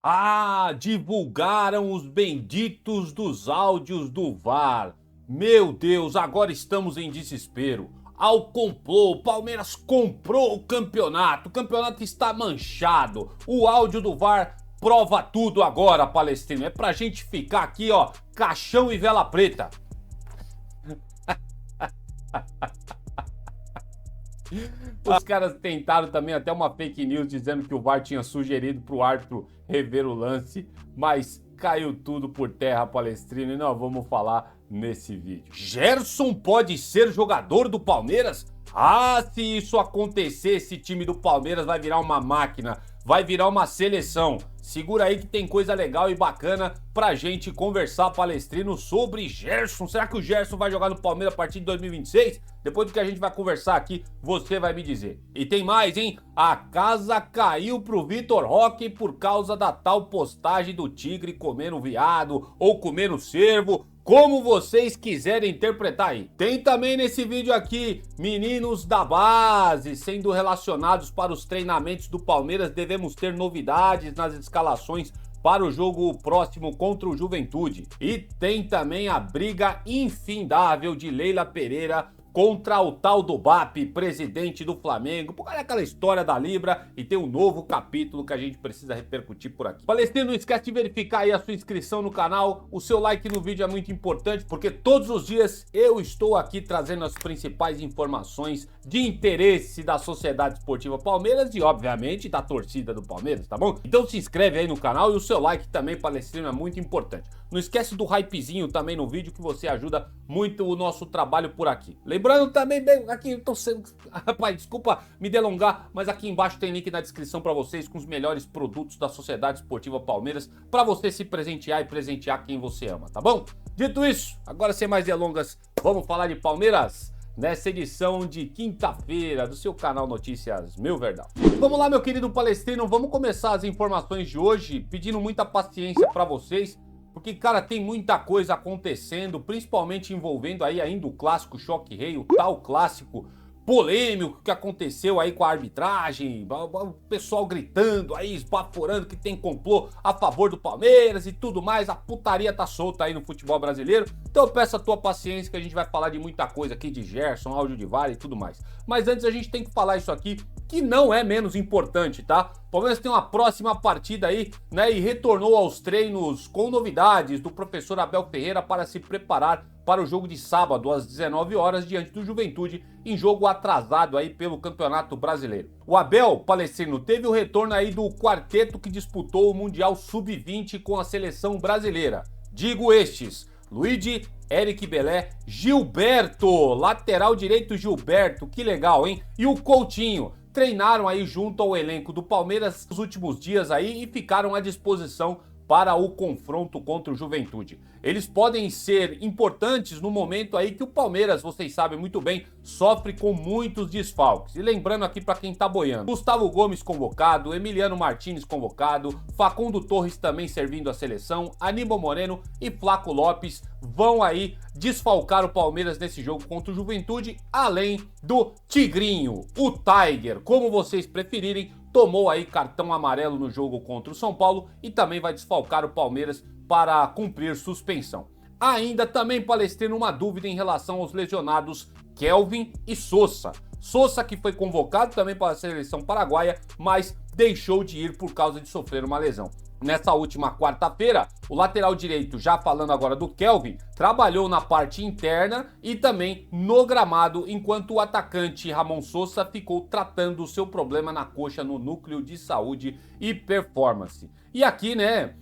Ah, divulgaram os benditos dos áudios do VAR. Meu Deus, agora estamos em desespero. Ao complô, o Palmeiras comprou o campeonato está manchado. O áudio do VAR prova tudo agora, Palestrino. É pra gente ficar aqui, ó, caixão e vela preta. Os caras tentaram também até uma fake news dizendo que o VAR tinha sugerido para o árbitro rever o lance, mas caiu tudo por terra, Palestrino, e nós vamos falar nesse vídeo. Gerson pode ser jogador do Palmeiras? Ah, se isso acontecer, esse time do Palmeiras vai virar uma máquina, vai virar uma seleção. Segura aí que tem coisa legal e bacana pra gente conversar, Palestrino, sobre Gerson. Será que o Gerson vai jogar no Palmeiras a partir de 2026? Depois do que a gente vai conversar aqui, você vai me dizer. E tem mais, hein? A casa caiu pro Vitor Roque por causa da tal postagem do tigre comendo viado ou comendo cervo, como vocês quiserem interpretar aí. Tem também nesse vídeo aqui, meninos da base sendo relacionados para os treinamentos do Palmeiras. Devemos ter novidades nas escalações para o jogo próximo contra o Juventude. E tem também a briga infindável de Leila Pereira contra o tal do BAP, presidente do Flamengo. Olha aquela história da Libra e tem um novo capítulo que a gente precisa repercutir por aqui. Palestrino, não esquece de verificar aí a sua inscrição no canal. O seu like no vídeo é muito importante porque todos os dias eu estou aqui trazendo as principais informações de interesse da Sociedade Esportiva Palmeiras e, obviamente, da torcida do Palmeiras, tá bom? Então se inscreve aí no canal e o seu like também, Palestrino, é muito importante. Não esquece do hypezinho também no vídeo que você ajuda muito o nosso trabalho por aqui. Lembrando também, bem, aqui eu tô sendo... Rapaz, desculpa me delongar, mas aqui embaixo tem link na descrição para vocês com os melhores produtos da Sociedade Esportiva Palmeiras para você se presentear e presentear quem você ama, tá bom? Dito isso, agora sem mais delongas, vamos falar de Palmeiras nessa edição de quinta-feira do seu canal Notícias Meu Verdão. Vamos lá, meu querido Palestrino, vamos começar as informações de hoje pedindo muita paciência para vocês. Porque, cara, tem muita coisa acontecendo, principalmente envolvendo aí ainda o clássico Choque Rei, o tal clássico polêmico que aconteceu aí com a arbitragem, o pessoal gritando aí, esbaforando que tem complô a favor do Palmeiras e tudo mais, a putaria tá solta aí no futebol brasileiro. Então eu peço a tua paciência que a gente vai falar de muita coisa aqui de Gerson, áudio de VAR e tudo mais. Mas antes a gente tem que falar isso aqui, que não é menos importante, tá? O Palmeiras tem uma próxima partida aí, né, e retornou aos treinos com novidades do professor Abel Ferreira para se preparar para o jogo de sábado às 19 horas diante do Juventude, em jogo atrasado aí pelo Campeonato Brasileiro. O Abel, Palestrino, teve o retorno aí do quarteto que disputou o Mundial Sub-20 com a seleção brasileira. Digo estes: Luigi, Eric Belé, Gilberto, lateral direito Gilberto, que legal, hein? E o Coutinho. Treinaram aí junto ao elenco do Palmeiras nos últimos dias aí e ficaram à disposição para o confronto contra o Juventude. Eles podem ser importantes no momento aí que o Palmeiras, vocês sabem muito bem, sofre com muitos desfalques. E lembrando aqui para quem tá boiando, Gustavo Gomes convocado, Emiliano Martins convocado, Facundo Torres também servindo a seleção, Aníbal Moreno e Flaco Lopes vão aí desfalcar o Palmeiras nesse jogo contra o Juventude, além do Tigrinho, o Tiger, como vocês preferirem, tomou aí cartão amarelo no jogo contra o São Paulo e também vai desfalcar o Palmeiras para cumprir suspensão. Ainda também, Palestrino, uma dúvida em relação aos lesionados Kelvin e Sousa. Sousa que foi convocado também para a seleção paraguaia, mas deixou de ir por causa de sofrer uma lesão. Nessa última quarta-feira, o lateral direito, já falando agora do Kelvin, trabalhou na parte interna e também no gramado, enquanto o atacante Ramon Sousa ficou tratando o seu problema na coxa no núcleo de saúde e performance. E aqui, né,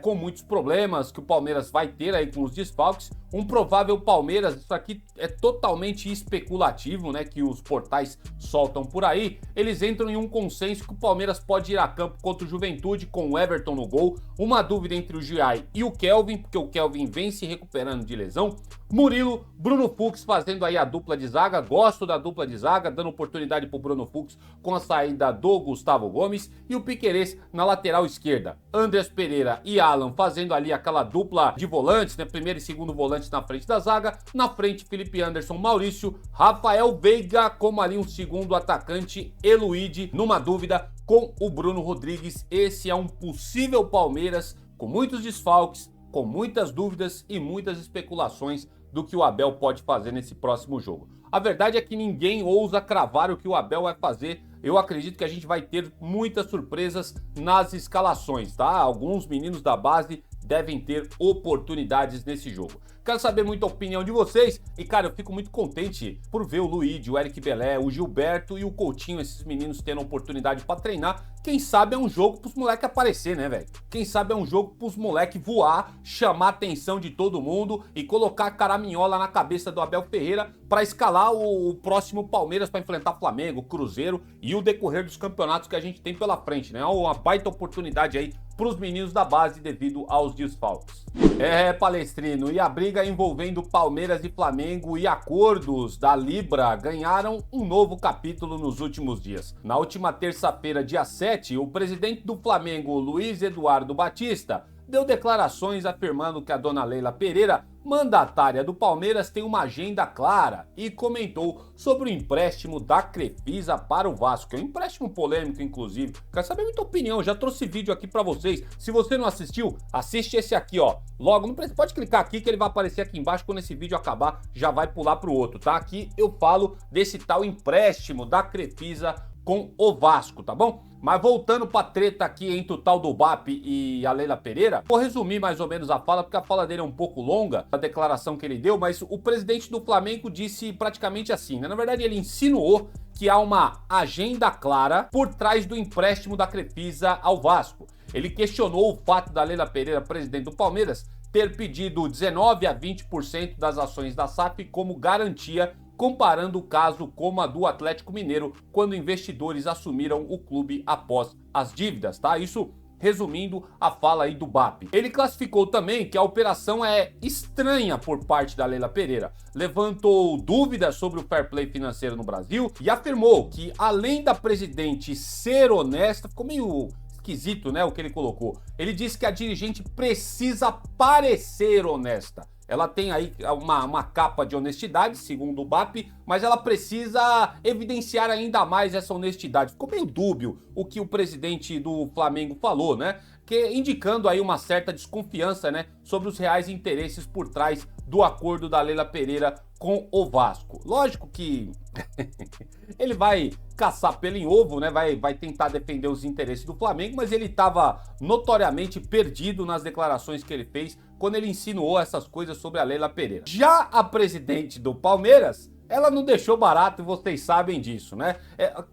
com muitos problemas que o Palmeiras vai ter aí com os desfalques, um provável Palmeiras, isso aqui é totalmente especulativo, né, que os portais soltam por aí, eles entram em um consenso que o Palmeiras pode ir a campo contra o Juventude com o Everton no gol, uma dúvida entre o Giai e o Kelvin, porque o Kelvin vem se recuperando de lesão, Murilo, Bruno Fux fazendo aí a dupla de zaga, gosto da dupla de zaga, dando oportunidade pro Bruno Fux com a saída do Gustavo Gomes, e o Piquerez na lateral esquerda, Andrés Pereira e Alan fazendo ali aquela dupla de volantes, né, primeiro e segundo volante na frente da zaga, na frente Felipe Anderson, Maurício, Rafael Veiga como ali um segundo atacante, Eluide, numa dúvida, com o Bruno Rodrigues. Esse é um possível Palmeiras com muitos desfalques, com muitas dúvidas e muitas especulações do que o Abel pode fazer nesse próximo jogo. A verdade é que ninguém ousa cravar o que o Abel vai fazer. Eu acredito que a gente vai ter muitas surpresas nas escalações, tá? Alguns meninos da base devem ter oportunidades nesse jogo. Quero saber muito a opinião de vocês e, cara, eu fico muito contente por ver o Luigi, o Eric Belé, o Gilberto e o Coutinho, esses meninos tendo oportunidade para treinar. Quem sabe é um jogo pros moleques aparecer, né, velho? Quem sabe é um jogo pros moleques voar, chamar a atenção de todo mundo e colocar a caraminhola na cabeça do Abel Ferreira para escalar o próximo Palmeiras para enfrentar Flamengo, Cruzeiro e o decorrer dos campeonatos que a gente tem pela frente, né? Uma baita oportunidade aí pros meninos da base devido aos desfalques. Palestrino, e a briga envolvendo Palmeiras e Flamengo e acordos da Libra ganharam um novo capítulo nos últimos dias. Na última terça-feira, dia 7, o presidente do Flamengo, Luiz Eduardo Batista, deu declarações afirmando que a dona Leila Pereira, mandatária do Palmeiras, tem uma agenda clara e comentou sobre o empréstimo da Crefisa para o Vasco. É um empréstimo polêmico, inclusive. Quero saber muita opinião, já trouxe vídeo aqui para vocês. Se você não assistiu, assiste esse aqui, ó. Logo, não pode clicar aqui que ele vai aparecer aqui embaixo. Quando esse vídeo acabar, já vai pular pro outro, tá? Aqui eu falo desse tal empréstimo da Crefisa com o Vasco, tá bom? Mas voltando pra treta aqui entre o tal do BAP e a Leila Pereira, vou resumir mais ou menos a fala, porque a fala dele é um pouco longa, a declaração que ele deu, mas o presidente do Flamengo disse praticamente assim, né? Na verdade, ele insinuou que há uma agenda clara por trás do empréstimo da Crefisa ao Vasco. Ele questionou o fato da Leila Pereira, presidente do Palmeiras, ter pedido 19 a 20% das ações da SAF como garantia, comparando o caso com a do Atlético Mineiro, quando investidores assumiram o clube após as dívidas, tá? Isso resumindo a fala aí do BAP. Ele classificou também que a operação é estranha por parte da Leila Pereira, levantou dúvidas sobre o fair play financeiro no Brasil e afirmou que, além da presidente ser honesta, ficou meio esquisito, né, o que ele colocou. Ele disse que a dirigente precisa parecer honesta. Ela tem aí uma capa de honestidade, segundo o BAP, mas ela precisa evidenciar ainda mais essa honestidade. Ficou meio dúbio o que o presidente do Flamengo falou, né? Indicando aí uma certa desconfiança, né, sobre os reais interesses por trás do acordo da Leila Pereira com o Vasco. Lógico que ele vai caçar pelo em ovo, né? Vai tentar defender os interesses do Flamengo, mas ele estava notoriamente perdido nas declarações que ele fez quando ele insinuou essas coisas sobre a Leila Pereira. Já a presidente do Palmeiras, ela não deixou barato e vocês sabem disso, né?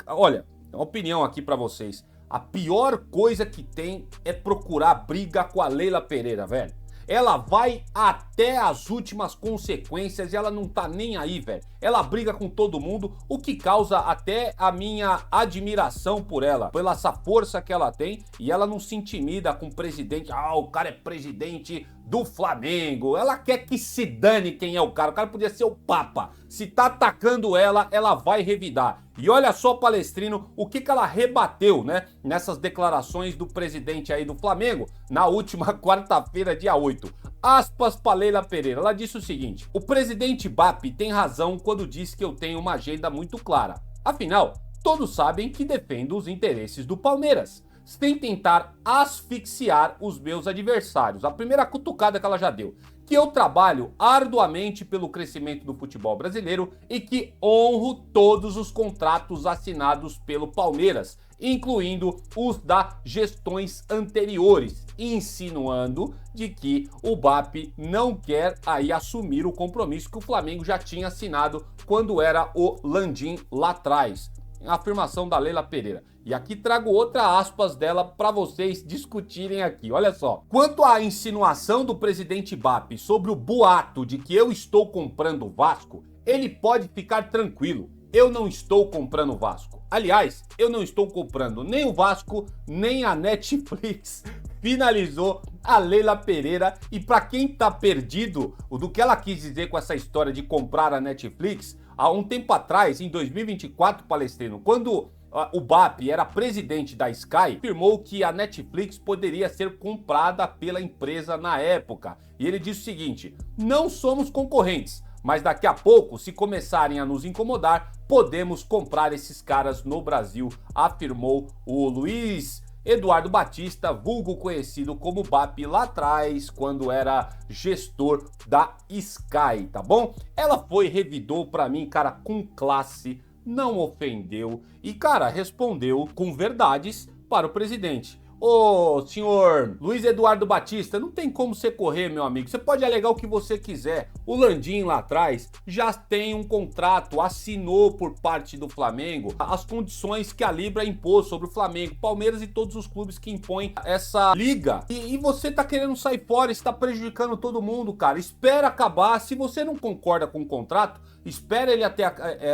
Olha, uma opinião aqui para vocês. A pior coisa que tem é procurar briga com a Leila Pereira, velho. Ela vai até as últimas consequências e ela não tá nem aí, velho. Ela briga com todo mundo, o que causa até a minha admiração por ela, pela essa força que ela tem, e ela não se intimida com o presidente. Ah, o cara é presidente do Flamengo. Ela quer que se dane quem é o cara podia ser o Papa. Se tá atacando ela, ela vai revidar. E olha só, Palestrino, o que ela rebateu, né, nessas declarações do presidente aí do Flamengo na última quarta-feira, dia 8. Aspas para Leila Pereira. Ela disse o seguinte: o presidente BAP tem razão quando diz que eu tenho uma agenda muito clara. Afinal, todos sabem que defendo os interesses do Palmeiras, sem tentar asfixiar os meus adversários. A primeira cutucada que ela já deu. Que eu trabalho arduamente pelo crescimento do futebol brasileiro e que honro todos os contratos assinados pelo Palmeiras, incluindo os da gestões anteriores, insinuando de que o BAP não quer aí assumir o compromisso que o Flamengo já tinha assinado quando era o Landim lá atrás. A afirmação da Leila Pereira. E aqui trago outra aspas dela para vocês discutirem aqui. Olha só. Quanto à insinuação do presidente BAP sobre o boato de que eu estou comprando o Vasco, ele pode ficar tranquilo. Eu não estou comprando o Vasco. Aliás, eu não estou comprando nem o Vasco, nem a Netflix. Finalizou a Leila Pereira. E para quem tá perdido do que ela quis dizer com essa história de comprar a Netflix, há um tempo atrás, em 2024, Palestrino, quando o BAP era presidente da Sky, afirmou que a Netflix poderia ser comprada pela empresa na época. E ele disse o seguinte: não somos concorrentes, Mas daqui a pouco, se começarem a nos incomodar, podemos comprar esses caras no Brasil, afirmou o Luiz Eduardo Batista, vulgo conhecido como BAP lá atrás, quando era gestor da Sky, tá bom? Ela revidou pra mim, cara, com classe, não ofendeu e, cara, respondeu com verdades para o presidente. Ô, senhor Luiz Eduardo Batista, não tem como você correr, meu amigo. Você pode alegar o que você quiser. O Landim lá atrás já tem um contrato, assinou por parte do Flamengo as condições que a Libra impôs sobre o Flamengo, Palmeiras e todos os clubes que impõem essa liga. E você tá querendo sair fora, está prejudicando todo mundo, cara. Espera acabar. Se você não concorda com o contrato, espera ele até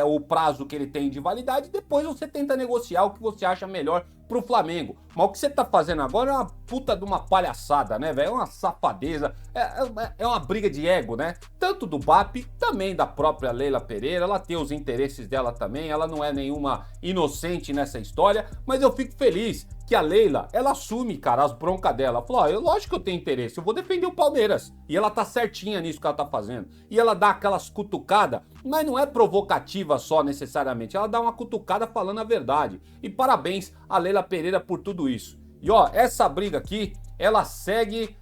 o prazo que ele tem de validade, depois você tenta negociar o que você acha melhor pro Flamengo. Mas o que você tá fazendo agora é uma puta de uma palhaçada, né, velho? É uma safadeza, é uma briga de ego, né? Tanto do BAP, também da própria Leila Pereira, ela tem os interesses dela também, ela não é nenhuma inocente nessa história, mas eu fico feliz que a Leila, ela assume, cara, as broncas dela. Ela falou, ó, lógico que eu tenho interesse, eu vou defender o Palmeiras. E ela tá certinha nisso que ela tá fazendo. E ela dá aquelas cutucadas, mas não é provocativa só necessariamente, ela dá uma cutucada falando a verdade. E parabéns a Leila Pereira por tudo isso. E ó, essa briga aqui, ela segue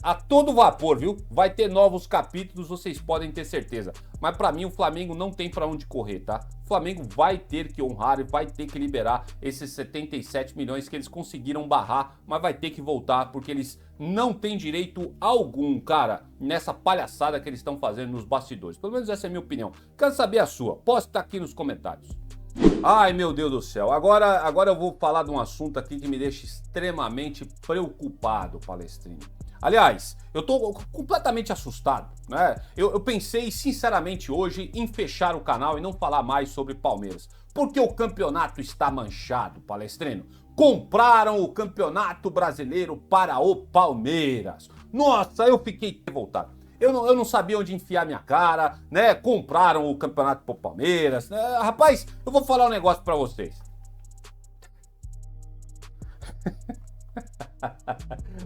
a todo vapor, viu? Vai ter novos capítulos, vocês podem ter certeza. Mas pra mim o Flamengo não tem pra onde correr, tá? O Flamengo vai ter que honrar e vai ter que liberar esses 77 milhões que eles conseguiram barrar, mas vai ter que voltar porque eles não têm direito algum, cara, nessa palhaçada que eles estão fazendo nos bastidores. Pelo menos essa é a minha opinião. Quero saber a sua. Posta aqui nos comentários. Ai, meu Deus do céu, agora eu vou falar de um assunto aqui que me deixa extremamente preocupado, Palestrino. Aliás, eu tô completamente assustado, né? Eu pensei sinceramente hoje em fechar o canal e não falar mais sobre Palmeiras, porque o campeonato está manchado, Palestrino. Compraram o Campeonato Brasileiro para o Palmeiras. Nossa, eu fiquei revoltado. Eu não sabia onde enfiar minha cara, né? Compraram o campeonato pro Palmeiras. Rapaz, eu vou falar um negócio pra vocês.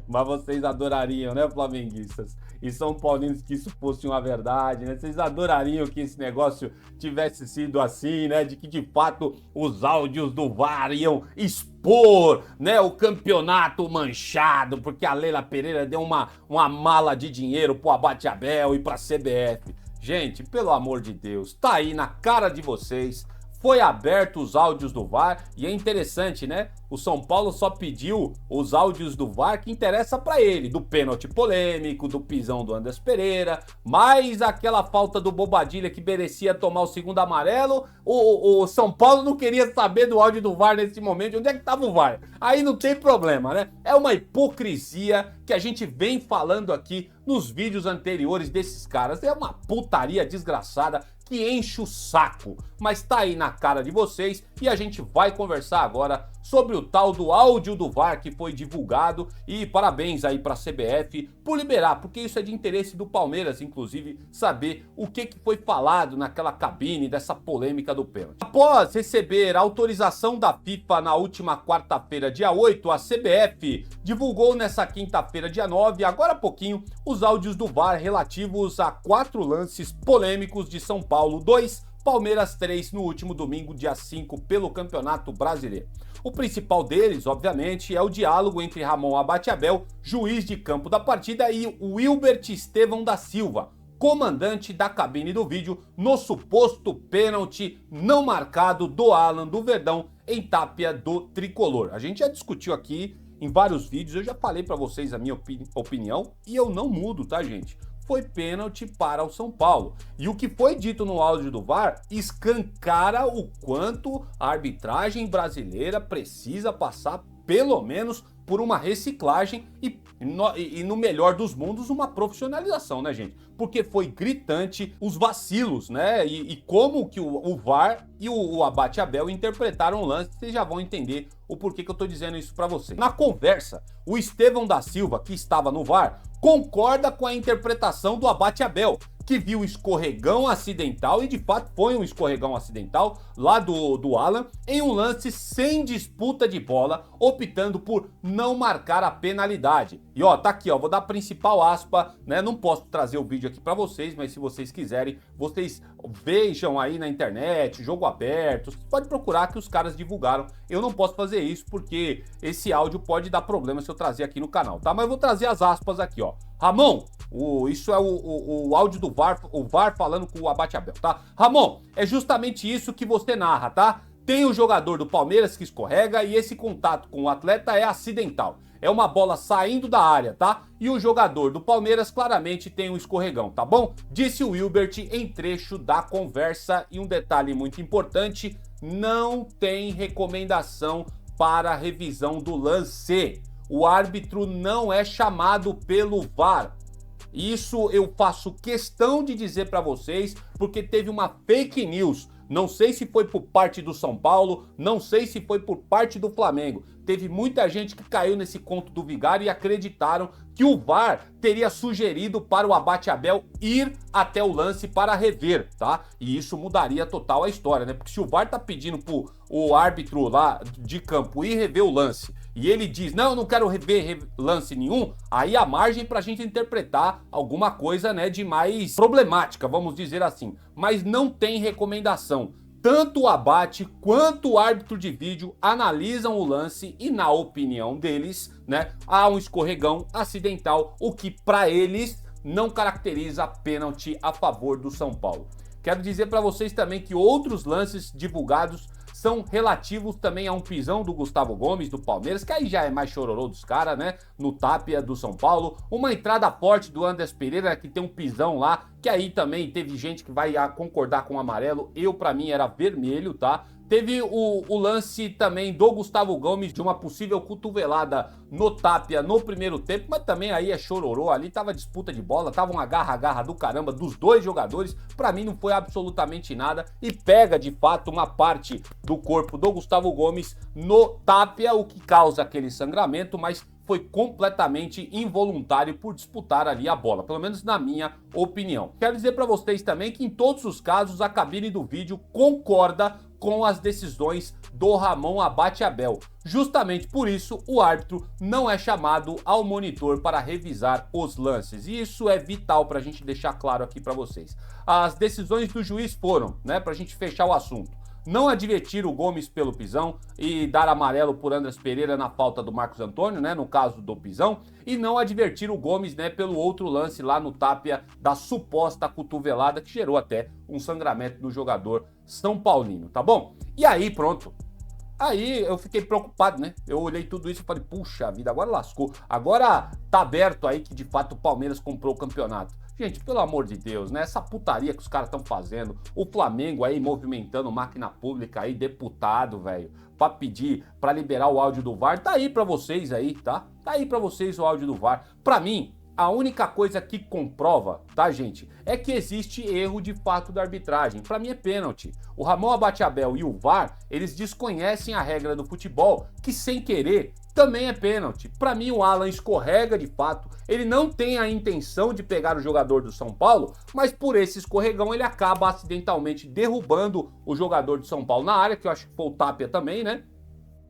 Mas vocês adorariam, né, flamenguistas e são paulinos, que isso fosse uma verdade, né? Vocês adorariam que esse negócio tivesse sido assim, né? De que de fato os áudios do VAR iam expor, né, o campeonato manchado, porque a Leila Pereira deu uma mala de dinheiro pro Abate Abel e pra CBF. Gente, pelo amor de Deus, tá aí na cara de vocês. Foi aberto os áudios do VAR e é interessante, né? O São Paulo só pediu os áudios do VAR que interessa pra ele, do pênalti polêmico, do pisão do Anderson Pereira, mais aquela falta do Bobadilha que merecia tomar o segundo amarelo. O São Paulo não queria saber do áudio do VAR nesse momento. Onde é que tava o VAR? Aí não tem problema, né? É uma hipocrisia que a gente vem falando aqui nos vídeos anteriores desses caras. É uma putaria desgraçada que enche o saco, mas tá aí na cara de vocês e a gente vai conversar agora sobre o tal do áudio do VAR que foi divulgado e parabéns aí pra CBF por liberar, porque isso é de interesse do Palmeiras, inclusive, saber o que foi falado naquela cabine dessa polêmica do pênalti. Após receber a autorização da FIFA na última quarta-feira, dia 8, a CBF divulgou nessa quinta-feira, dia 9, agora há pouquinho, os áudios do VAR relativos a 4 lances polêmicos de São Paulo 2, Palmeiras 3 no último domingo, dia 5, pelo Campeonato Brasileiro. O principal deles, obviamente, é o diálogo entre Ramon Abate Abel, juiz de campo da partida, e Wilbert Estevão da Silva, comandante da cabine do vídeo, no suposto pênalti não marcado do Alan do Verdão em Tapia do Tricolor. A gente já discutiu aqui em vários vídeos, eu já falei pra vocês a minha opinião e eu não mudo, tá, gente? Foi pênalti para o São Paulo. E o que foi dito no áudio do VAR escancara o quanto a arbitragem brasileira precisa passar, pelo menos, por uma reciclagem e no melhor dos mundos, uma profissionalização, né, gente? Porque foi gritante os vacilos, né? E como que o VAR e o Abate Abel interpretaram o lance, vocês já vão entender o porquê que eu tô dizendo isso pra vocês. Na conversa, o Estevão da Silva, que estava no VAR, concorda com a interpretação do Abate Abel, que viu escorregão acidental, e de fato foi um escorregão acidental lá do Alan, em um lance sem disputa de bola, optando por não marcar a penalidade. E ó, tá aqui, ó, vou dar a principal aspa, né? Não posso trazer o vídeo aqui pra vocês, mas se vocês quiserem, vocês vejam aí na internet, jogo aberto, você pode procurar que os caras divulgaram. Eu não posso fazer isso porque esse áudio pode dar problema se eu trazer aqui no canal, tá? Mas eu vou trazer as aspas aqui, ó. Ramon, isso é o áudio do VAR, o VAR falando com o Abate Abel, tá? Ramon, é justamente isso que você narra, tá? Tem o jogador do Palmeiras que escorrega e esse contato com o atleta é acidental. É uma bola saindo da área, tá? E o jogador do Palmeiras claramente tem um escorregão, tá bom? Disse o Wilbert em trecho da conversa. E um detalhe muito importante, não tem recomendação para revisão do lance. O árbitro não é chamado pelo VAR. Isso eu faço questão de dizer para vocês, porque teve uma fake news. Não sei se foi por parte do São Paulo, não sei se foi por parte do Flamengo. Teve muita gente que caiu nesse conto do Vigário e acreditaram que o VAR teria sugerido para o Abate Abel ir até o lance para rever, tá? E isso mudaria total a história, né? Porque se o VAR tá pedindo pro o árbitro lá de campo ir rever o lance e ele diz, não, eu não quero rever lance nenhum, aí há margem pra gente interpretar alguma coisa, né, de mais problemática, vamos dizer assim. Mas não tem recomendação. Tanto o Abate quanto o árbitro de vídeo analisam o lance e, na opinião deles, né, há um escorregão acidental, o que para eles não caracteriza pênalti a favor do São Paulo. Quero dizer para vocês também que outros lances divulgados são relativos também a um pisão do Gustavo Gomes, do Palmeiras, que aí já é mais chororô dos caras, né? No Tapia do São Paulo. Uma entrada forte do Andrés Pereira, que tem um pisão lá, que aí também teve gente que vai concordar com o amarelo. Pra mim era vermelho, tá? Teve o lance também do Gustavo Gomes de uma possível cotovelada no Tapia no primeiro tempo, mas também aí é chororô, ali tava disputa de bola, tava um agarra-agarra do caramba dos dois jogadores, pra mim não foi absolutamente nada e pega de fato uma parte do corpo do Gustavo Gomes no Tapia, o que causa aquele sangramento, mas foi completamente involuntário por disputar ali a bola, pelo menos na minha opinião. Quero dizer para vocês também que em todos os casos a cabine do vídeo concorda com as decisões do Ramon Abate Abel. Justamente por isso o árbitro não é chamado ao monitor para revisar os lances. E isso é vital para a gente deixar claro aqui para vocês. As decisões do juiz foram, né, para a gente fechar o assunto, não advertir o Gomes pelo pisão e dar amarelo por Andrés Pereira na falta do Marcos Antônio, né, no caso do pisão, e não advertir o Gomes, né, pelo outro lance lá no Tapia da suposta cotovelada que gerou até um sangramento do jogador São Paulino, tá bom? E aí, pronto. Aí eu fiquei preocupado, né? Eu olhei tudo isso e falei, puxa vida, agora lascou. Agora tá aberto aí que de fato o Palmeiras comprou o campeonato. Gente, pelo amor de Deus, né? Essa putaria que os caras estão fazendo. O Flamengo aí movimentando máquina pública aí, deputado, velho, pra pedir, pra liberar o áudio do VAR. Tá aí pra vocês aí, tá? Tá aí pra vocês o áudio do VAR. Pra mim, a única coisa que comprova, tá, gente, é que existe erro de fato da arbitragem. Pra mim é pênalti. O Ramon Abate Abel e o VAR, eles desconhecem a regra do futebol, que sem querer também é pênalti. Pra mim o Alan escorrega de fato, ele não tem a intenção de pegar o jogador do São Paulo, mas por esse escorregão ele acaba acidentalmente derrubando o jogador do São Paulo na área, que eu acho que foi o Tapia também, né?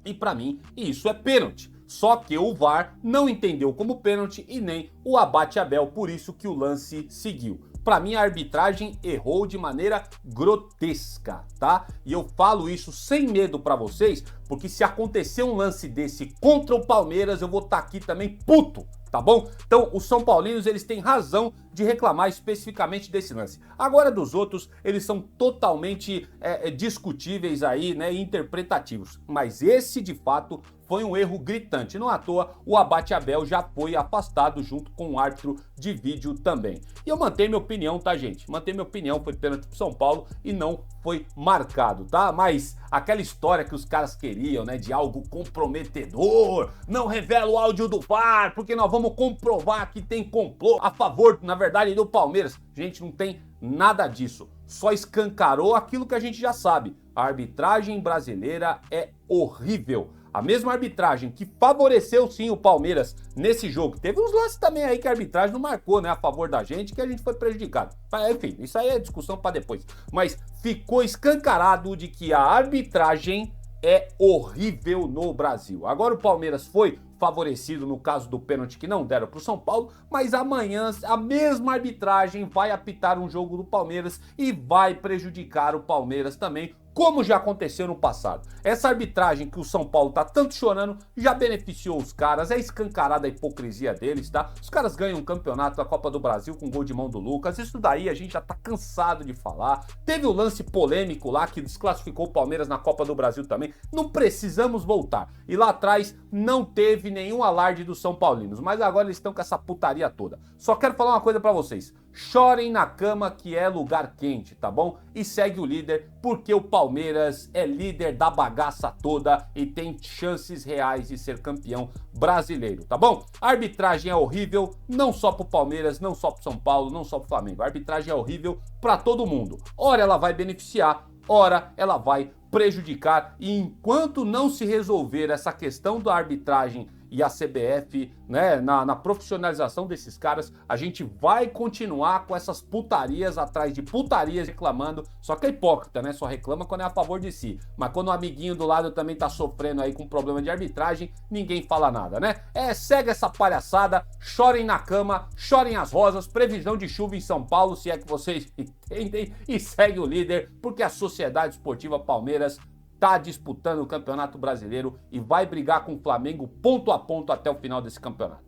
E pra mim isso é pênalti. Só que o VAR não entendeu como pênalti e nem o Abate Abel, por isso que o lance seguiu. Para mim a arbitragem errou de maneira grotesca, tá? E eu falo isso sem medo para vocês, porque se acontecer um lance desse contra o Palmeiras, eu vou estar aqui também puto, tá bom? Então os São Paulinos, eles têm razão de reclamar especificamente desse lance. Agora dos outros, eles são totalmente discutíveis aí, né, interpretativos. Mas esse de fato foi um erro gritante. Não à toa, o Abate Abel já foi afastado junto com o árbitro de vídeo também. E eu mantenho minha opinião, tá, gente? Mantenho minha opinião, foi pênalti pro São Paulo e não foi marcado, tá? Mas aquela história que os caras queriam, né, de algo comprometedor, não revela o áudio do VAR, porque nós vamos comprovar que tem complô a favor, na verdade, do Palmeiras. Gente, não tem nada disso. Só escancarou aquilo que a gente já sabe. A arbitragem brasileira é horrível. a mesma arbitragem que favoreceu sim o Palmeiras nesse jogo. Teve uns lances também aí que a arbitragem não marcou, né, a favor da gente, que a gente foi prejudicado. Mas, enfim, isso aí é discussão para depois. Mas ficou escancarado de que a arbitragem é horrível no Brasil. Agora o Palmeiras foi favorecido no caso do pênalti que não deram para o São Paulo, mas amanhã a mesma arbitragem vai apitar um jogo do Palmeiras e vai prejudicar o Palmeiras também, como já aconteceu no passado. Essa arbitragem que o São Paulo tá tanto chorando já beneficiou os caras, é escancarada a hipocrisia deles, tá? Os caras ganham um campeonato da Copa do Brasil com gol de mão do Lucas, isso daí a gente já tá cansado de falar. Teve o lance polêmico lá que desclassificou o Palmeiras na Copa do Brasil também, não precisamos voltar. E lá atrás não teve nenhum alarde dos São Paulinos, mas agora eles estão com essa putaria toda. Só quero falar uma coisa pra vocês. Chorem na cama que é lugar quente, tá bom? E segue o líder, porque o Palmeiras é líder da bagaça toda e tem chances reais de ser campeão brasileiro, tá bom? A arbitragem é horrível, não só pro Palmeiras, não só pro São Paulo, não só pro Flamengo. A arbitragem é horrível pra todo mundo. Ora ela vai beneficiar, ora ela vai prejudicar, e enquanto não se resolver essa questão da arbitragem e a CBF, né, na profissionalização desses caras, a gente vai continuar com essas putarias atrás de putarias reclamando, só que é hipócrita, né, só reclama quando é a favor de si, mas quando o amiguinho do lado também tá sofrendo aí com problema de arbitragem, ninguém fala nada, né? Segue essa palhaçada, chorem na cama, chorem as rosas, previsão de chuva em São Paulo, se é que vocês entendem, e segue o líder, porque a Sociedade Esportiva Palmeiras tá disputando o Campeonato Brasileiro e vai brigar com o Flamengo ponto a ponto até o final desse campeonato.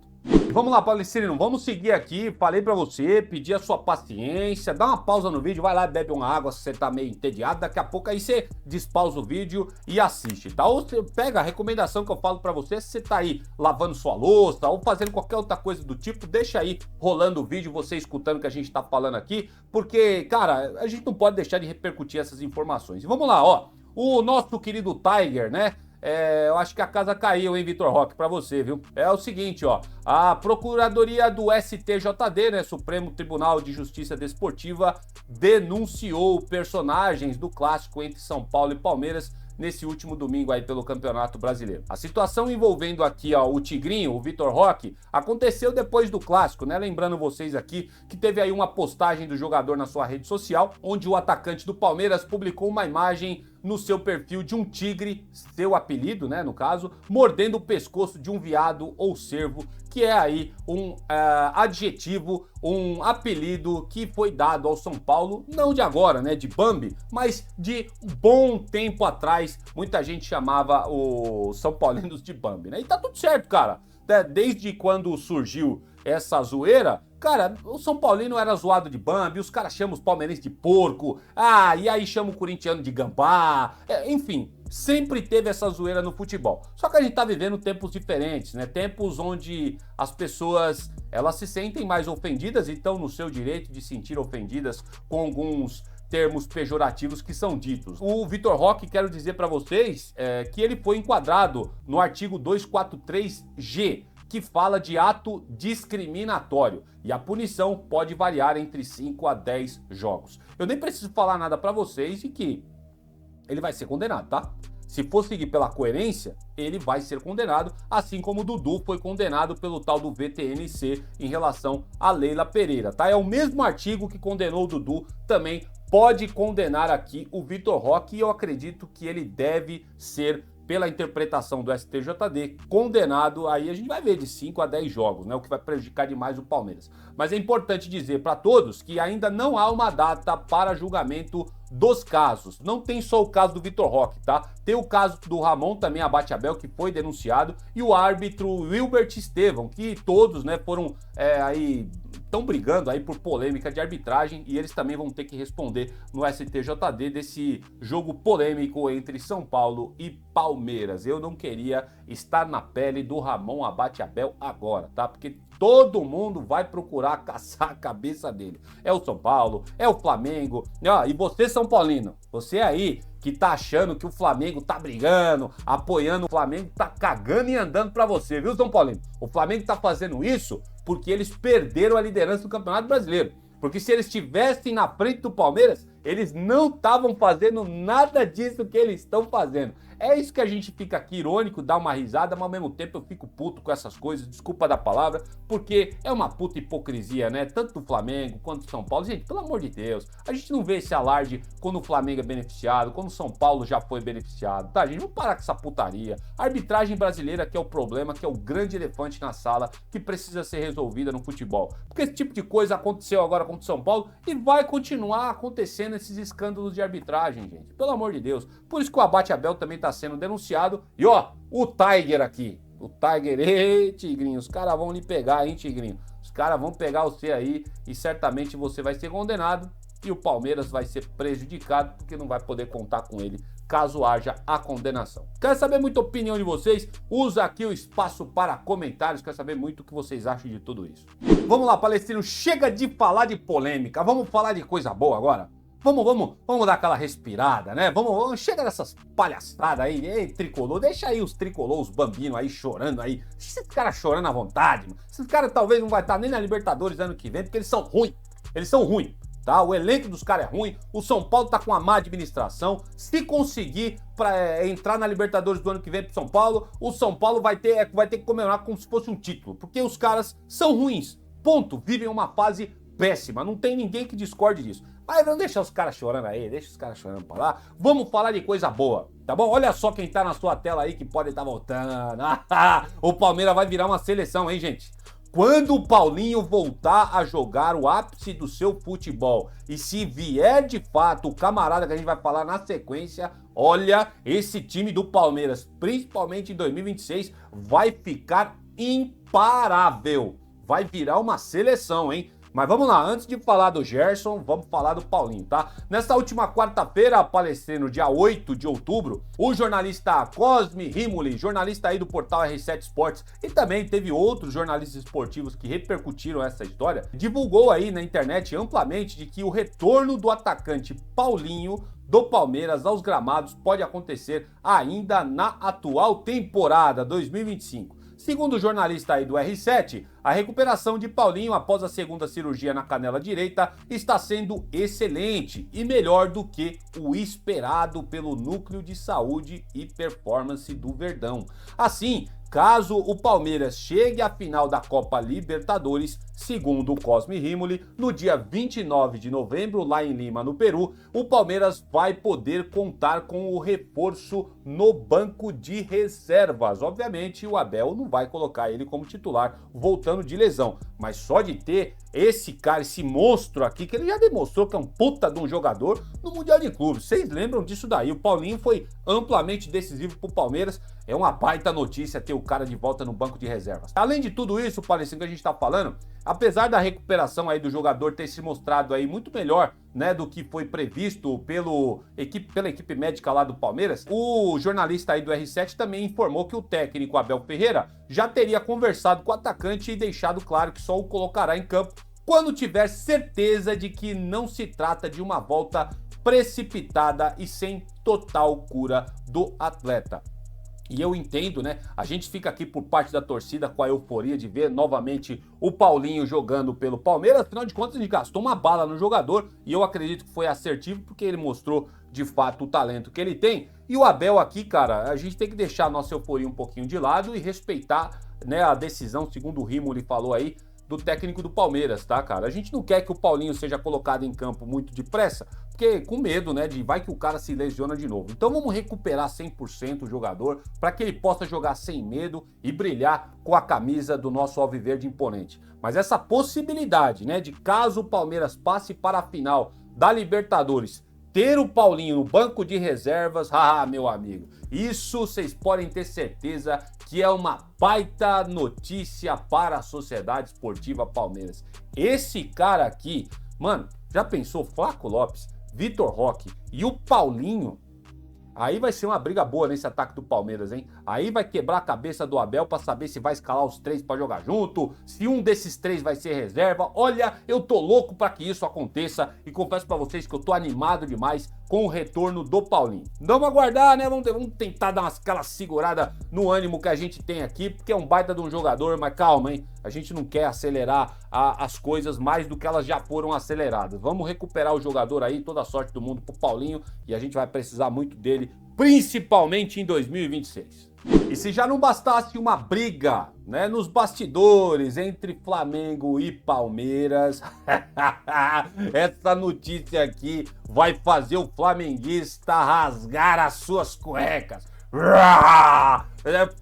Vamos lá, Palestrino, vamos seguir aqui. Falei pra você, pedir a sua paciência, dá uma pausa no vídeo, vai lá e bebe uma água se você tá meio entediado, daqui a pouco aí você despausa o vídeo e assiste, tá? Ou você pega a recomendação que eu falo pra você, se você tá aí lavando sua louça ou fazendo qualquer outra coisa do tipo, deixa aí rolando o vídeo, você escutando o que a gente tá falando aqui, porque, cara, a gente não pode deixar de repercutir essas informações. E vamos lá, ó. O nosso querido Tiger, né? Eu acho que a casa caiu, hein, Vitor Roque, pra você, viu? É o seguinte, ó, a Procuradoria do STJD, né, Supremo Tribunal de Justiça Desportiva, denunciou personagens do clássico entre São Paulo e Palmeiras nesse último domingo aí pelo Campeonato Brasileiro. A situação envolvendo aqui, ó, o Tigrinho, o Vitor Roque, aconteceu depois do clássico, né? Lembrando vocês aqui que teve aí uma postagem do jogador na sua rede social, onde o atacante do Palmeiras publicou uma imagem no seu perfil de um tigre, seu apelido, né, no caso, mordendo o pescoço de um veado ou cervo, que é aí um adjetivo, um apelido que foi dado ao São Paulo, não de agora, né, de Bambi, mas de um bom tempo atrás, muita gente chamava os São Paulinos de Bambi, né, e tá tudo certo, cara, desde quando surgiu essa zoeira, cara, o São Paulino era zoado de Bambi, os caras chamam os palmeirenses de porco, e aí chamam o corintiano de gambá, enfim, sempre teve essa zoeira no futebol. Só que a gente tá vivendo tempos diferentes, né? Tempos onde as pessoas, elas se sentem mais ofendidas e estão no seu direito de se sentir ofendidas com alguns termos pejorativos que são ditos. O Vitor Roque, quero dizer para vocês, que ele foi enquadrado no artigo 243G, que fala de ato discriminatório, e a punição pode variar entre 5 a 10 jogos. Eu nem preciso falar nada pra vocês de que ele vai ser condenado, tá? Se for seguir pela coerência, ele vai ser condenado, assim como o Dudu foi condenado pelo tal do VTNC em relação a Leila Pereira, tá? É o mesmo artigo que condenou o Dudu, também pode condenar aqui o Vitor Roque, e eu acredito que ele deve ser, pela interpretação do STJD, condenado, aí a gente vai ver de 5 a 10 jogos, né, o que vai prejudicar demais o Palmeiras. Mas é importante dizer para todos que ainda não há uma data para julgamento dos casos. Não tem só o caso do Vitor Roque, tá? Tem o caso do Ramon também, Abate Abel, que foi denunciado, e o árbitro Wilbert Estevão, que todos, né, foram aí, estão brigando aí por polêmica de arbitragem, e eles também vão ter que responder no STJD desse jogo polêmico entre São Paulo e Palmeiras. Eu não queria estar na pele do Ramon Abate Abel agora, tá? Porque todo mundo vai procurar caçar a cabeça dele. É o São Paulo, é o Flamengo, e você, São Paulino, você aí que tá achando que o Flamengo tá brigando, apoiando o Flamengo, tá cagando e andando pra você, viu, São Paulino? O Flamengo tá fazendo isso porque eles perderam a liderança do Campeonato Brasileiro. Porque se eles estivessem na frente do Palmeiras, Eles não estavam fazendo nada disso que eles estão fazendo. É isso que a gente fica aqui irônico, dá uma risada, mas ao mesmo tempo eu fico puto com essas coisas, desculpa da palavra, porque é uma puta hipocrisia, né? Tanto do Flamengo quanto do São Paulo. Gente, pelo amor de Deus, a gente não vê esse alarde quando o Flamengo é beneficiado, quando o São Paulo já foi beneficiado, tá, gente? Vamos parar com essa putaria. A arbitragem brasileira que é o problema, que é o grande elefante na sala, que precisa ser resolvida no futebol. Porque esse tipo de coisa aconteceu agora contra o São Paulo e vai continuar acontecendo esses escândalos de arbitragem, gente. Pelo amor de Deus. Por isso que o Abate Abel também tá sendo denunciado. E ó, o Tiger aqui. O Tiger, ei, Tigrinho, os caras vão lhe pegar, hein, Tigrinho? Os caras vão pegar você aí e certamente você vai ser condenado e o Palmeiras vai ser prejudicado porque não vai poder contar com ele caso haja a condenação. Quero saber muita opinião de vocês? Usa aqui o espaço para comentários, quero saber muito o que vocês acham de tudo isso. Vamos lá, Palestrino, chega de falar de polêmica, vamos falar de coisa boa agora? Vamos dar aquela respirada, né? Chega dessas palhaçadas aí, ei, tricolor, deixa aí os tricolor, os bambinos aí chorando aí. Deixa esses caras chorando à vontade, mano. Esses caras talvez não vai estar nem na Libertadores ano que vem, porque eles são ruins, tá? O elenco dos caras é ruim, o São Paulo tá com uma má administração. Se conseguir entrar na Libertadores do ano que vem pro São Paulo, o São Paulo vai ter que comemorar como se fosse um título, porque os caras são ruins, ponto, vivem uma fase péssima, não tem ninguém que discorde disso. Mas não deixa os caras chorando aí, deixa os caras chorando pra lá. Vamos falar de coisa boa, tá bom? Olha só quem tá na sua tela aí que pode estar voltando. O Palmeiras vai virar uma seleção, hein, gente? Quando o Paulinho voltar a jogar o ápice do seu futebol e se vier de fato o camarada que a gente vai falar na sequência, olha, esse time do Palmeiras, principalmente em 2026, vai ficar imparável. Vai virar uma seleção, hein? Mas vamos lá, antes de falar do Gerson, vamos falar do Paulinho, tá? Nesta última quarta-feira, Palestrino, dia 8 de outubro, o jornalista Cosme Rimoli, jornalista aí do portal R7 Sports, e também teve outros jornalistas esportivos que repercutiram essa história, divulgou aí na internet amplamente de que o retorno do atacante Paulinho do Palmeiras aos gramados pode acontecer ainda na atual temporada 2025. Segundo o jornalista aí do R7, a recuperação de Paulinho após a segunda cirurgia na canela direita está sendo excelente e melhor do que o esperado pelo Núcleo de Saúde e Performance do Verdão. Assim, caso o Palmeiras chegue à final da Copa Libertadores, segundo o Cosme Rimoli, no dia 29 de novembro, lá em Lima, no Peru, o Palmeiras vai poder contar com o reforço no banco de reservas. Obviamente, o Abel não vai colocar ele como titular voltando de lesão, mas só de ter esse cara, esse monstro aqui, que ele já demonstrou que é um puta de um jogador no Mundial de Clubes. Vocês lembram disso daí? O Paulinho foi amplamente decisivo pro Palmeiras. É uma baita notícia ter o cara de volta no banco de reservas. Além de tudo isso, parecendo que a gente tá falando, apesar da recuperação aí do jogador ter se mostrado aí muito melhor, né, do que foi previsto pela equipe médica lá do Palmeiras, o jornalista aí do R7 também informou que o técnico Abel Ferreira já teria conversado com o atacante e deixado claro que só o colocará em campo quando tiver certeza de que não se trata de uma volta precipitada e sem total cura do atleta. E eu entendo, né? A gente fica aqui por parte da torcida com a euforia de ver novamente o Paulinho jogando pelo Palmeiras. Afinal de contas, a gente gastou uma bala no jogador e eu acredito que foi assertivo porque ele mostrou de fato o talento que ele tem. E o Abel aqui, cara, a gente tem que deixar a nossa euforia um pouquinho de lado e respeitar, né, a decisão, segundo o Rimoli falou aí, do técnico do Palmeiras, tá, cara? A gente não quer que o Paulinho seja colocado em campo muito depressa, porque com medo, né, de vai que o cara se lesiona de novo. Então vamos recuperar 100% o jogador para que ele possa jogar sem medo e brilhar com a camisa do nosso alviverde imponente. Mas essa possibilidade, né, de caso o Palmeiras passe para a final da Libertadores, ter o Paulinho no banco de reservas, meu amigo, isso vocês podem ter certeza que é uma baita notícia para a Sociedade Esportiva Palmeiras. Esse cara aqui, mano, já pensou? Flaco Lopes, Vitor Roque e o Paulinho? Aí vai ser uma briga boa nesse ataque do Palmeiras, hein? Aí vai quebrar a cabeça do Abel para saber se vai escalar os três para jogar junto, se um desses três vai ser reserva. Olha, eu tô louco para que isso aconteça e confesso para vocês que eu tô animado demais com o retorno do Paulinho. Vamos aguardar, né? Vamos tentar dar aquela segurada no ânimo que a gente tem aqui, porque é um baita de um jogador, mas calma, hein? A gente não quer acelerar as coisas mais do que elas já foram aceleradas. Vamos recuperar o jogador aí, toda a sorte do mundo pro Paulinho, e a gente vai precisar muito dele, principalmente em 2026. E se já não bastasse uma briga, né, nos bastidores entre Flamengo e Palmeiras, essa notícia aqui vai fazer o flamenguista rasgar as suas cuecas.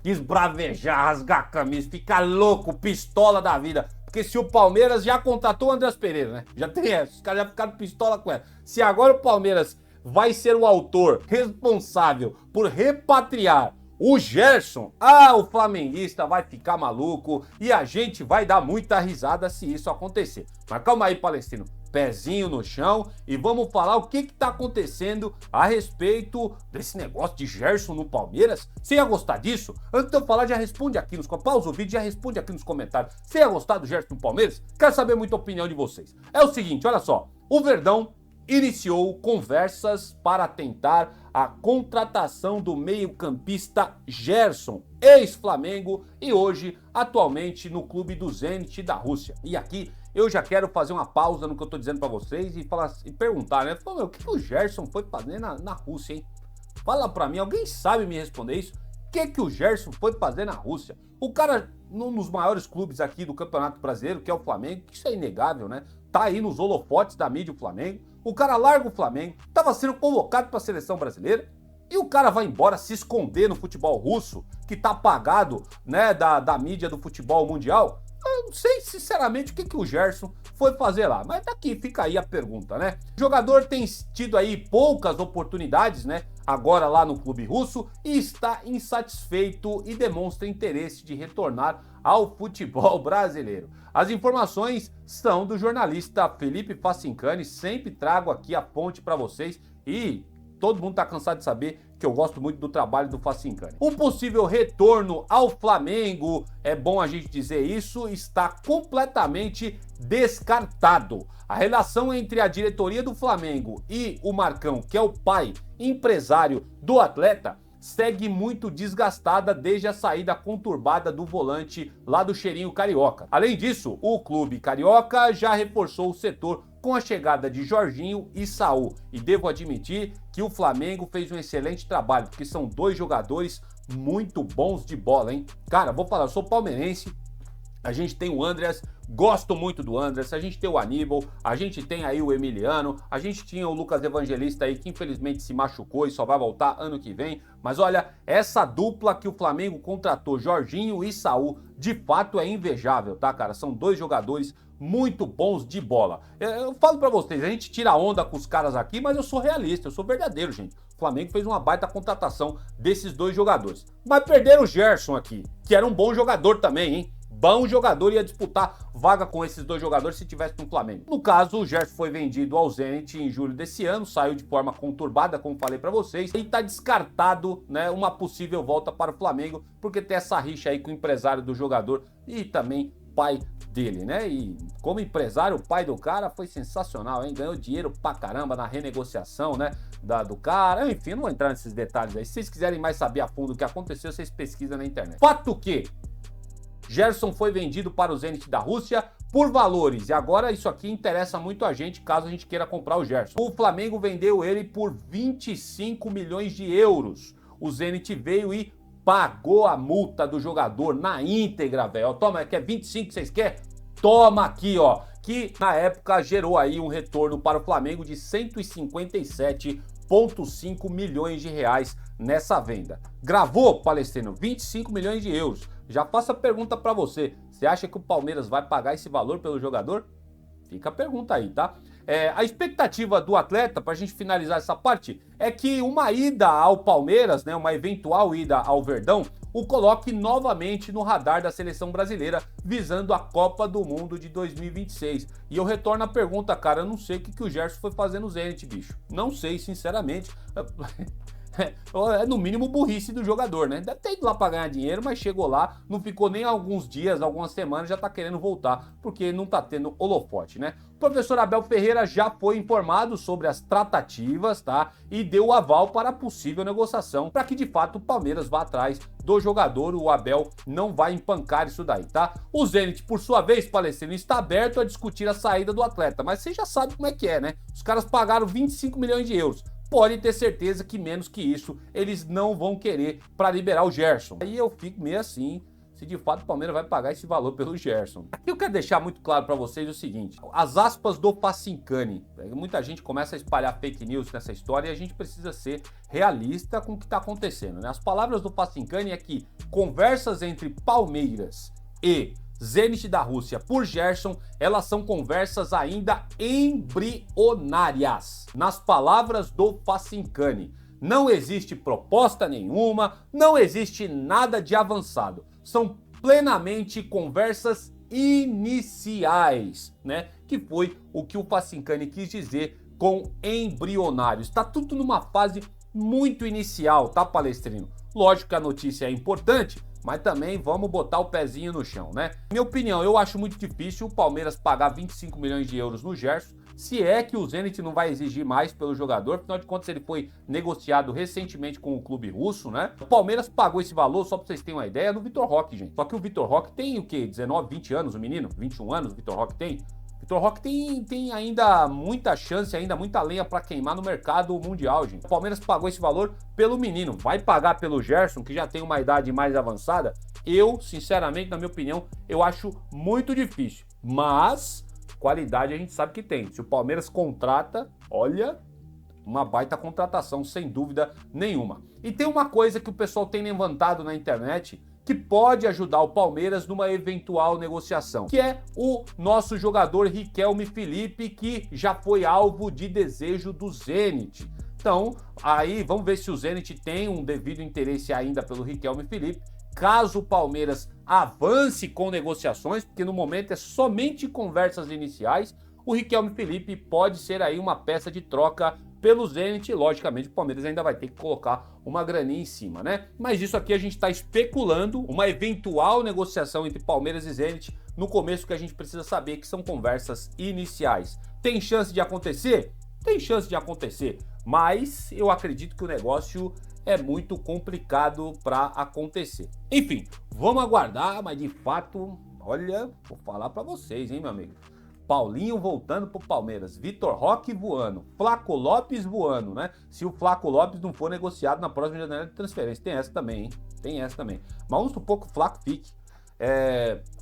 Esbravejar, rasgar a camisa, ficar louco, pistola da vida. Porque se o Palmeiras já contratou o Andrés Pereira, né? Já tem essa, os caras já ficaram pistola com ela. Se agora o Palmeiras vai ser o autor responsável por repatriar o Gerson, o flamenguista vai ficar maluco e a gente vai dar muita risada se isso acontecer. Mas calma aí, Palestrino, pezinho no chão e vamos falar o que tá acontecendo a respeito desse negócio de Gerson no Palmeiras. Você ia gostar disso? Antes de eu falar, já responde aqui nos comentários. Pausa o vídeo e já responde aqui nos comentários. Você ia gostar do Gerson no Palmeiras? Quero saber muita opinião de vocês. É o seguinte, olha só, o Verdão iniciou conversas para tentar a contratação do meio-campista Gerson, ex-Flamengo e hoje atualmente no clube do Zenit da Rússia. E aqui eu já quero fazer uma pausa no que eu tô dizendo para vocês e perguntar, né? Pô, o que o Gerson foi fazer na Rússia, hein? Fala para mim, alguém sabe me responder isso? O que o Gerson foi fazer na Rússia? O cara, num dos maiores clubes aqui do Campeonato Brasileiro, que é o Flamengo, isso é inegável, né? Tá aí nos holofotes da mídia o Flamengo. O cara larga o Flamengo, estava sendo convocado para a seleção brasileira e o cara vai embora se esconder no futebol russo, que tá apagado, né, da mídia do futebol mundial. Eu não sei sinceramente o que o Gerson foi fazer lá, mas daqui fica aí a pergunta, né? O jogador tem tido aí poucas oportunidades, né, agora lá no clube russo e está insatisfeito e demonstra interesse de retornar ao futebol brasileiro. As informações são do jornalista Felipe Facincani, sempre trago aqui a fonte para vocês e todo mundo tá cansado de saber que eu gosto muito do trabalho do Facincani. Um possível retorno ao Flamengo, é bom a gente dizer isso, está completamente descartado. A relação entre a diretoria do Flamengo e o Marcão, que é o pai empresário do atleta, segue muito desgastada desde a saída conturbada do volante lá do Cheirinho Carioca. Além disso, o clube carioca já reforçou o setor com a chegada de Jorginho e Saul. E devo admitir que o Flamengo fez um excelente trabalho, porque são dois jogadores muito bons de bola, hein? Cara, vou falar, eu sou palmeirense, a gente tem o Andrés, gosto muito do Andrés, a gente tem o Aníbal, a gente tem aí o Emiliano, a gente tinha o Lucas Evangelista aí que infelizmente se machucou e só vai voltar ano que vem, mas olha, essa dupla que o Flamengo contratou, Jorginho e Saul, de fato é invejável, tá, cara? São dois jogadores muito bons de bola. Eu falo pra vocês, a gente tira onda com os caras aqui, mas eu sou realista, eu sou verdadeiro, gente. O Flamengo fez uma baita contratação desses dois jogadores. Mas perderam o Gerson aqui, que era um bom jogador também, hein? Bom jogador, ia disputar vaga com esses dois jogadores se tivesse no Flamengo. No caso, o Gerson foi vendido ao Zenit em julho desse ano, saiu de forma conturbada, como falei pra vocês, e tá descartado, né, uma possível volta para o Flamengo, porque tem essa rixa aí com o empresário do jogador e também pai dele, né? E como empresário, o pai do cara foi sensacional, hein? Ganhou dinheiro pra caramba na renegociação, né? Do cara, enfim, não vou entrar nesses detalhes aí. Se vocês quiserem mais saber a fundo o que aconteceu, vocês pesquisam na internet. Fato que Gerson foi vendido para o Zenit da Rússia por valores, e agora isso aqui interessa muito a gente caso a gente queira comprar o Gerson. O Flamengo vendeu ele por 25 milhões de euros. O Zenit veio e pagou a multa do jogador na íntegra, velho. Toma, quer 25 que vocês querem? Toma aqui, ó. Que na época gerou aí um retorno para o Flamengo de 157,5 milhões de reais nessa venda. Gravou, Palestrino? 25 milhões de euros. Já faço a pergunta para você. Você acha que o Palmeiras vai pagar esse valor pelo jogador? Fica a pergunta aí, tá? A expectativa do atleta, para a gente finalizar essa parte, é que uma ida ao Palmeiras, né, uma eventual ida ao Verdão, o coloque novamente no radar da seleção brasileira, visando a Copa do Mundo de 2026. E eu retorno a pergunta, cara, eu não sei o que o Gerson foi fazer no Zenit, bicho. Não sei, sinceramente. É no mínimo burrice do jogador, né? Deve ter ido lá para ganhar dinheiro, mas chegou lá, não ficou nem alguns dias, algumas semanas, já tá querendo voltar, porque não tá tendo holofote, né? O professor Abel Ferreira já foi informado sobre as tratativas, tá? E deu o aval para a possível negociação, para que de fato o Palmeiras vá atrás do jogador. O Abel não vai empancar isso daí, tá? O Zenit, por sua vez, Palestrino, está aberto a discutir a saída do atleta, mas você já sabe como é que é, né? Os caras pagaram 25 milhões de euros. Pode ter certeza que menos que isso eles não vão querer para liberar o Gerson. Aí eu fico meio assim, se de fato o Palmeiras vai pagar esse valor pelo Gerson. Aqui eu quero deixar muito claro para vocês o seguinte: as aspas do Facincani. Muita gente começa a espalhar fake news nessa história e a gente precisa ser realista com o que está acontecendo, né? As palavras do Facincani é que conversas entre Palmeiras e Zenit da Rússia por Gerson, elas são conversas ainda embrionárias. Nas palavras do Facincani, não existe proposta nenhuma, não existe nada de avançado. São plenamente conversas iniciais, né? Que foi o que o Facincani quis dizer com embrionários. Tá tudo numa fase muito inicial, tá, Palestrino? Lógico que a notícia é importante, mas também vamos botar o pezinho no chão, né? Minha opinião, eu acho muito difícil o Palmeiras pagar 25 milhões de euros no Gerson, se é que o Zenit não vai exigir mais pelo jogador, afinal de contas ele foi negociado recentemente com o clube russo, né? O Palmeiras pagou esse valor, só pra vocês terem uma ideia, no Vitor Roque, gente. Só que o Vitor Roque tem o quê? 19, 20 anos, o menino? 21 anos o Vitor Roque tem? Vitor Roque tem ainda muita chance, ainda muita lenha para queimar no mercado mundial, gente. O Palmeiras pagou esse valor pelo menino. Vai pagar pelo Gerson, que já tem uma idade mais avançada? Eu, sinceramente, na minha opinião, eu acho muito difícil. Mas qualidade a gente sabe que tem. Se o Palmeiras contrata, olha, uma baita contratação, sem dúvida nenhuma. E tem uma coisa que o pessoal tem levantado na internet que pode ajudar o Palmeiras numa eventual negociação, que é o nosso jogador Riquelme Felipe, que já foi alvo de desejo do Zenit. Então, aí vamos ver se o Zenit tem um devido interesse ainda pelo Riquelme Felipe, caso o Palmeiras avance com negociações, porque no momento é somente conversas iniciais. O Riquelme Felipe pode ser aí uma peça de troca pelo Zenit. Logicamente o Palmeiras ainda vai ter que colocar uma graninha em cima, né? Mas isso aqui a gente está especulando uma eventual negociação entre Palmeiras e Zenit no começo, que a gente precisa saber que são conversas iniciais. Tem chance de acontecer? Tem chance de acontecer, mas eu acredito que o negócio é muito complicado para acontecer. Enfim, vamos aguardar, mas de fato, olha, vou falar para vocês, hein, meu amigo? Paulinho voltando pro Palmeiras, Vitor Roque voando, Flaco Lopes voando, né? Se o Flaco Lopes não for negociado na próxima janela de transferência. Tem essa também, hein? Tem essa também. Mas vamos supor que o Flaco fique.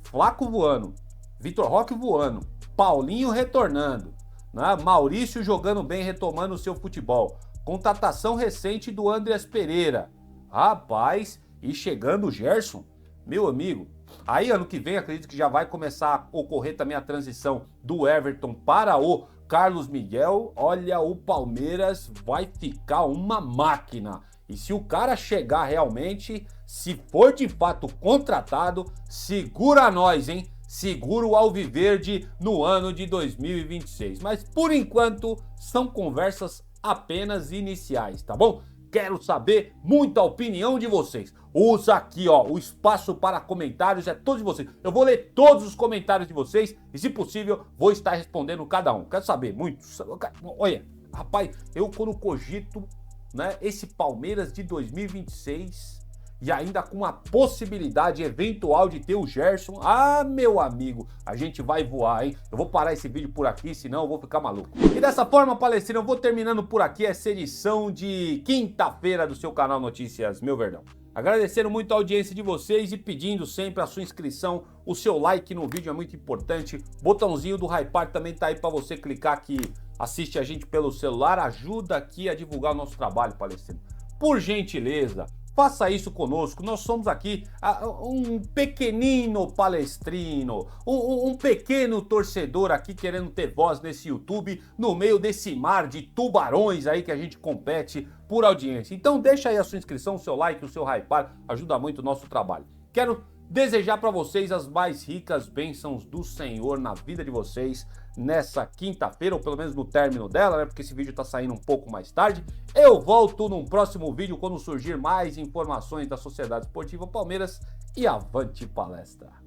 Flaco voando, Vitor Roque voando, Paulinho retornando, né? Maurício jogando bem, retomando o seu futebol. Contratação recente do Andreas Pereira. Rapaz, e chegando o Gerson, meu amigo. Aí ano que vem acredito que já vai começar a ocorrer também a transição do Everton para o Carlos Miguel. Olha, o Palmeiras vai ficar uma máquina. E se o cara chegar realmente, se for de fato contratado, segura nós, hein? Segura o Alviverde no ano de 2026. Mas por enquanto são conversas apenas iniciais, tá bom? Quero saber muita opinião de vocês. Usa aqui, ó, o espaço para comentários, é todos de vocês. Eu vou ler todos os comentários de vocês e, se possível, vou estar respondendo cada um. Quero saber muito. Olha, rapaz, eu quando cogito, né, esse Palmeiras de 2026 e ainda com a possibilidade eventual de ter o Gerson, meu amigo, a gente vai voar, hein? Eu vou parar esse vídeo por aqui, senão eu vou ficar maluco. E dessa forma, Palestrino, eu vou terminando por aqui essa edição de quinta-feira do seu canal Notícias Meu Verdão. Agradecendo muito a audiência de vocês e pedindo sempre a sua inscrição, o seu like no vídeo é muito importante. Botãozinho do Hypar também tá aí para você clicar, que assiste a gente pelo celular, ajuda aqui a divulgar o nosso trabalho, Palestrino. Por gentileza, faça isso conosco. Nós somos aqui um pequenino palestrino, um pequeno torcedor aqui querendo ter voz nesse YouTube, no meio desse mar de tubarões aí que a gente compete por audiência. Então deixa aí a sua inscrição, o seu like, o seu hypar, ajuda muito o nosso trabalho. Quero Desejar para vocês as mais ricas bênçãos do Senhor na vida de vocês nessa quinta-feira, ou pelo menos no término dela, né? Porque esse vídeo tá saindo um pouco mais tarde. Eu volto num próximo vídeo quando surgir mais informações da Sociedade Esportiva Palmeiras e avante palestra!